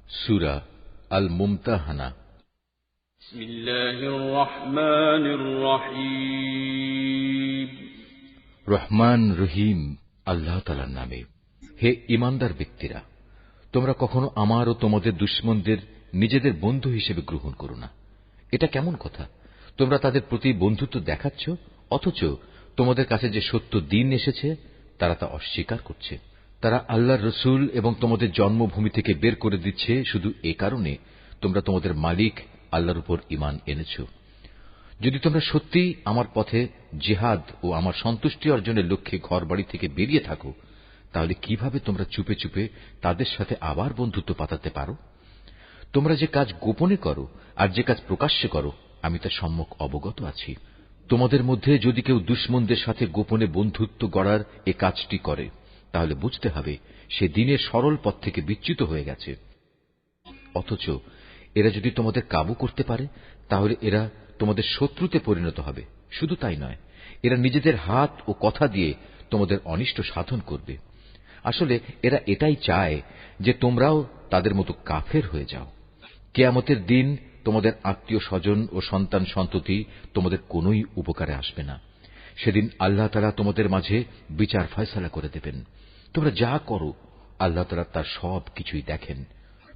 সূরা আল মুমতাহানা। বিসমিল্লাহির রহমানির রহিম। রহমান রহিম আল্লাহ তাআলার নামে। হে ঈমানদার ব্যক্তিরা, তোমরা কখনো আমার ও তোমাদের দুশমনদের নিজেদের বন্ধু হিসেবে গ্রহণ করো না। এটা কেমন কথা? তোমরা তাদের প্রতি বন্ধুত্ব দেখাচ্ছ, অথচ তোমাদের কাছে যে সত্য দ্বীন এসেছে তারা তা অস্বীকার করছে। তারা আল্লাহর রসূল এবং তোমাদের জন্মভূমি থেকে বের করে দিচ্ছে শুধু এ কারণে তোমরা তোমাদের মালিক আল্লাহর উপর ঈমান এনেছ। যদি তোমরা সত্যিই আমার পথে জিহাদ ও আমার সন্তুষ্টি অর্জনের লক্ষ্যে ঘরবাড়ি থেকে বেরিয়ে থাকো, তাহলে কিভাবে তোমরা চুপে চুপে তাদের সাথে আবার বন্ধুত্ব পাতাতে পারো? তোমরা যে কাজ গোপনে করো আর যে কাজ প্রকাশ্যে করো, আমি তা সম্যক অবগত আছি। তোমাদের মধ্যে যদি কেউ দুশমনদের সাথে গোপনে বন্ধুত্ব গড়ার এ কাজটি করে, তাহলে বুঝতে হবে সে দ্বীনের সরল পথ থেকে বিচ্যুত হয়ে গেছে। অথচ এরা যদি তোমাদের কাবু করতে পারে, তাহলে এরা তোমাদের শত্রুতে পরিণত হবে। শুধু তাই নয়, এরা নিজেদের হাত ও কথা দিয়ে তোমাদের অনিষ্ট সাধন করবে। আসলে এরা এটাই চায় যে তোমরাও তাদের মতো কাফের হয়ে যাও। কিয়ামতের দিন তোমাদের আত্মীয় স্বজন ও সন্তান সন্ততি তোমাদের কোনোই উপকারে আসবে না। সেদিন আল্লাহ তাআলা তোমাদের মাঝে বিচার ফয়সালা করে দেবেন। তোমরা যা করো আল্লাহ তাআলা তার সব কিছুই দেখেন।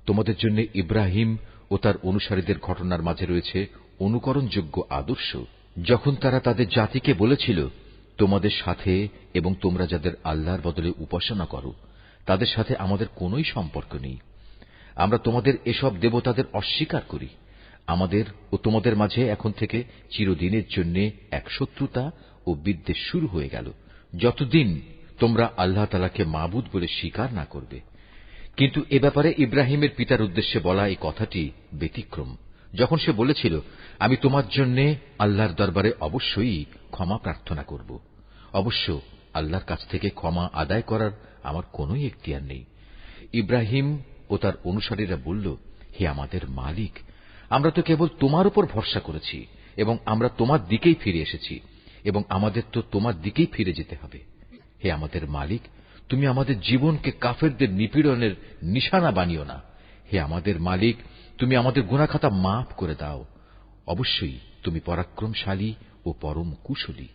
তোমাদের জন্য ইব্রাহিম ও তার অনুসারীদের ঘটনার মাঝে রয়েছে অনুকরণযোগ্য আদর্শ। যখন তারা তাদের জাতিকে বলেছিল, তোমাদের সাথে এবং তোমরা যাদের আল্লাহর বদলে উপাসনা করো তাদের সাথে আমাদের কোনোই সম্পর্ক নেই। আমরা তোমাদের এসব দেবতাদের অস্বীকার করি। আমাদের ও তোমাদের মাঝে এখন থেকে চিরদিনের জন্য এক শত্রুতা ও বিদ্বেষ শুরু হয়ে গেল, যতদিন তোমরা আল্লাহ তাআলাকে মাবুদ বলে স্বীকার না করবে। কিন্তু এ ব্যাপারে ইব্রাহিমের পিতার উদ্দেশ্যে বলা এই কথাটি ব্যতিক্রম। যখন সে বলেছিল, আমি তোমার জন্য আল্লাহর দরবারে অবশ্যই ক্ষমা প্রার্থনা করব। অবশ্য আল্লাহর কাছ থেকে ক্ষমা আদায় করার আমার কোন এখতিয়ার নেই। ইব্রাহিম ও তার অনুসারীরা বলল, হে আমাদের মালিক, আমরা তো কেবল তোমার উপর ভরসা করেছি এবং আমরা তোমার দিকেই ফিরে এসেছি এবং আমাদের তো তোমার দিকেই ফিরে যেতে হবে। হে আমাদের মালিক, তুমি আমাদের জীবনকে কাফেরদের নিপীড়নের নিশানা বানিও না। হে আমাদের মালিক, তুমি আমাদের গুনাহ খাতা মাফ করে দাও। অবশ্যই তুমি পরাক্রমশালী ও পরম কুশলী।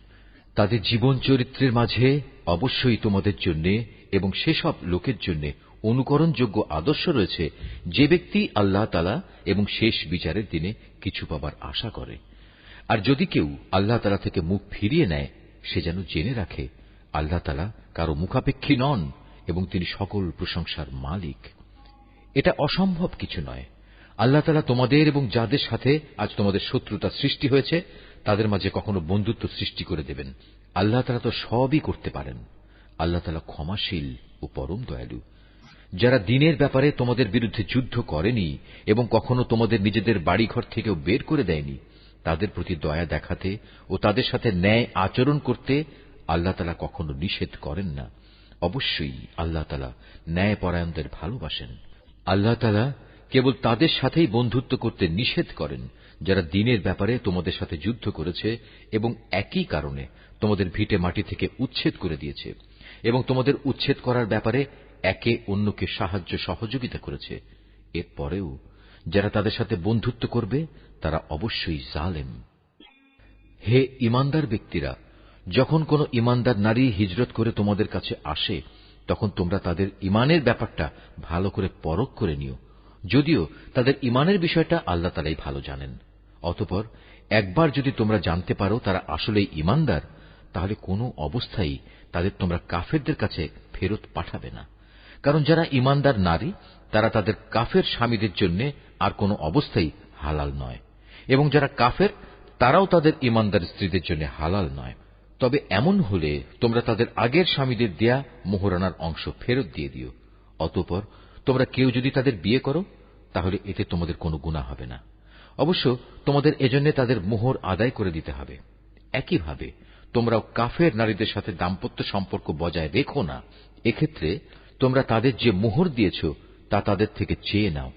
তাদের জীবন চরিত্রের মাঝে অবশ্যই তোমাদের জন্য এবং সেসব লোকের জন্য অনুকরণযোগ্য আদর্শ রয়েছে যে ব্যক্তি আল্লাহ তাআলা এবং শেষ বিচারের দিনে কিছু পাবার আশা করে। আর যদি কেউ আল্লাহ তাআলা থেকে মুখ ফিরিয়ে নেয়, সে যেন জেনে রাখে আল্লাহ তাআলা কারো মুখাপেক্ষী নন এবং তিনি সকল প্রশংসার মালিক। এটা অসম্ভব কিছু নয়। আল্লাহ তাআলা তোমাদের এবং যাদের সাথে আজ তোমাদের শত্রুতা সৃষ্টি হয়েছে তাদের মাঝে কখনো বন্ধুত্ব সৃষ্টি করে দেবেন। আল্লাহ তাআলা তো সবই করতে পারেন। আল্লাহ তাআলা ক্ষমাশীল ও পরম দয়ালু। যারা দ্বীনের ব্যাপারে তোমাদের বিরুদ্ধে যুদ্ধ করেনি এবং কখনো তোমাদের নিজেদের বাড়িঘর থেকেও বের করে দেয়নি, তাদের প্রতি দয়া দেখাতে ও তাদের সাথে ন্যায় আচরণ করতে আল্লাহ তাআলা কখনো নিষেধ করেন না। অবশ্যই আল্লাহ তাআলা ন্যায়পরায়ণদের ভালোবাসেন। আল্লাহ তাআলা কেবল তাদের সাথেই বন্ধুত্ব করতে নিষেধ করেন যারা দ্বীনের ব্যাপারে তোমাদের সাথে যুদ্ধ করেছে এবং একই কারণে তোমাদের ভিটে মাটি থেকে উচ্ছেদ করে দিয়েছে এবং তোমাদের উচ্ছেদ করার ব্যাপারে একে অন্যকে সাহায্য সহযোগিতা করেছে। এরপরেও যারা তাদের সাথে বন্ধুত্ব করবে তারা অবশ্যই জালেম। হে ঈমানদার ব্যক্তিরা, যখন কোন ঈমানদার নারী হিজরত করে তোমাদের কাছে আসে, তখন তোমরা তাদের ঈমানের ব্যাপারটা ভালো করে পরখ করে নিও, যদিও তাদের ঈমানের বিষয়টা আল্লাহ তাআলাই ভালো জানেন। অতঃপর একবার যদি তোমরা জানতে পারো তারা আসলেই ঈমানদার, তাহলে কোনো অবস্থায় তাদের তোমরা কাফেরদের কাছে ফেরত পাঠাবে না। কারণ যারা ঈমানদার নারী তারা তাদের কাফের স্বামীদের জন্য আর কোনো অবস্থায় হালাল নয়, এবং যারা কাফের তারাও তাদের ঈমানদার স্ত্রীদের জন্য হালাল নয়। তবে এমন হলে তোমরা তাদের আগের স্বামীদের দেয়া মোহরানার অংশ ফেরত দিয়ে দিও। অতঃপর তোমরা কেউ যদি তাদের বিয়ে করো, তাহলে এতে তোমাদের কোনো গুনাহ হবে না। অবশ্য তোমাদের এজন্য তাদের মোহর আদায় করে দিতে হবে। একইভাবে তোমরাও কাফের নারীদের সাথে দাম্পত্য সম্পর্ক বজায় রেখো না। এক্ষেত্রে তোমরা তাদের যে মোহর দিয়েছ তা তাদের থেকে চেয়ে নাও।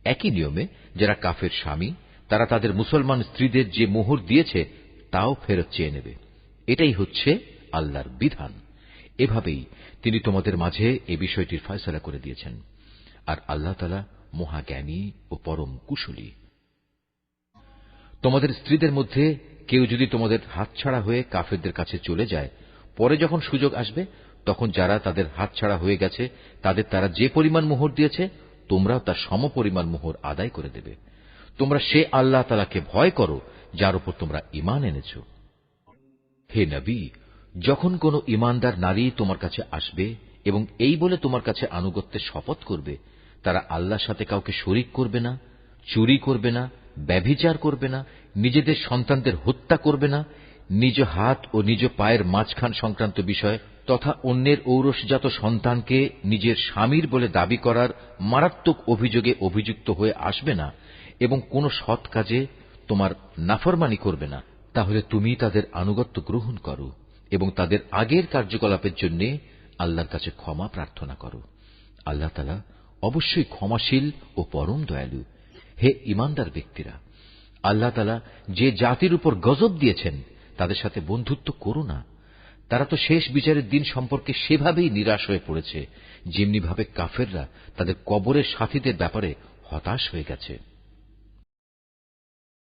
একই নিয়মে যারা কাফের স্বামী তারা তাদের মুসলমান স্ত্রীদের যে মোহর দিয়েছে তাও ফেরত চেয়ে নেবে। এটাই হচ্ছে আল্লাহর বিধান। এভাবেই তিনি তোমাদের মাঝে এ বিষয়টির ফয়সালা করে দিয়েছেন। আর আল্লাহ তাআলা মহাজ্ঞানী ও পরম কুশলী। তোমাদের স্ত্রীদের মধ্যে কেউ যদি তোমাদের হাতছাড়া হয়ে কাফেরদের কাছে চলে যায়, পরে যখন সুযোগ আসবে তখন যারা তাদের হাতছাড়া হয়ে গেছে তাদের তারা যে পরিমাণ মোহর দিয়েছে তোমরাও তার সমপরিমাণ মোহর আদায় করে দেবে। তোমরা সে আল্লাহ তাআলাকে ভয় করো যার উপর তোমরা ঈমান এনেছ। হে নবী, যখন কোন ঈমানদার নারী তোমার কাছে আসবে এবং এই বলে তোমার কাছে আনুগত্যের শপথ করবে, তারা আল্লাহর সাথে কাউকে শরীক করবে না, চুরি করবে না, ব্যভিচার করবে না, নিজেদের সন্তানদের হত্যা করবে না, নিজ হাত ও নিজ পায়ের মাঝখান সংক্রান্ত বিষয় তথা অন্যের ঔরসজাত সন্তানকে নিজের স্বামীর বলে দাবি করার মারাত্মক অভিযোগে অভিযুক্ত হয়ে আসবে না এবং কোন সৎ কাজে তোমার নাফরমানি করবে না। তাহলে তুমি তাদের আনুগত্য গ্রহণ করো এবং তাদের আগের কার্যকলাপের জন্য আল্লাহর কাছে ক্ষমা প্রার্থনা করো। আল্লাহ তাআলা অবশ্যই ক্ষমাশীল ও পরম দয়ালু। হে ঈমানদার ব্যক্তিরা, আল্লাহ তাআলা যে জাতির উপর গজব দিয়েছেন তাদের সাথে বন্ধুত্ব করো না। তারা তো শেষ বিচারের দিন সম্পর্কে সেভাবেই নিরাশ হয়ে পড়েছে যেমনি ভাবে কাফেররা তাদের কবরের সাথীদের ব্যাপারে হতাশ হয়ে গেছে।